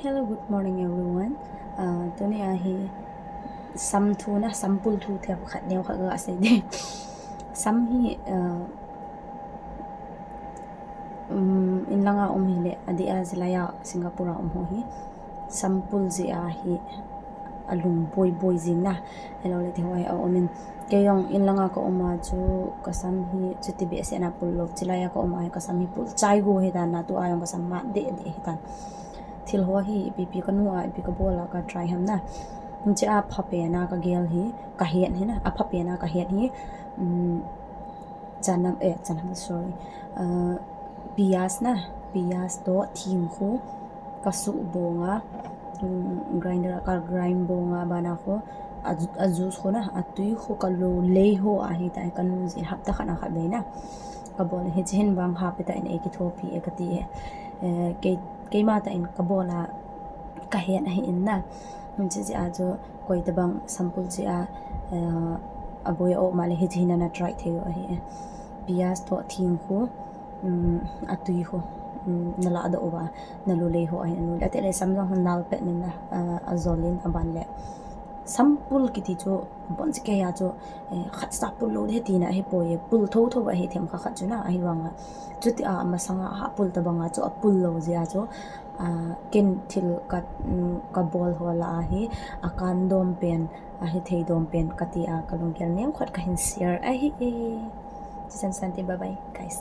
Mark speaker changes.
Speaker 1: Hello, good morning everyone. Tuni ahi sam thu na sampul thu the khat neu kha ga se de. Sam hi in langa hi le adi azlaya Singapore ho hi sampul zi ahi alung boy zing na hello le thoi a omin keyong in langa ko oma chu kasam hi chuti be se na pul lo chilaya ko oma kasam hi pul chai go he da na tu ayong kasam ma de he tan thil ho hi pp kanu a pp ka bola ka try ham na nche a phape na ka gel hi ka hian hi na a phape na ka hian hi chanam sorry pias na pias to thim khu ka su bonga grinder ka grind bonga bana kho ajus kho na atui kho ka lo lei ho a hi ta kanu ji hapta khana kha be na ka bol he chen bang ha pe ta in ek thopi ekati ke ma ta in ka bola ka hian hi in na nche ji a jo koi ta bang sampul ji a aboy o male he jina na try theu a hi pias to thim kho atui kho nala da oba nalule ho ai anu ate le samjong hanal pe nin na azolin aban le sampul kiti cho bon ke ya cho khat sa pul lo he tina he poye pul tho tho ba he them kha khat chuna ai wanga chuti a ma sanga ha pul ta banga cho pul lo zia cho ken thil ka bol ho la hi akan dom pen a he thei dom pen kati a kalung kel nem khat ka hin share a hi san bye bye guys.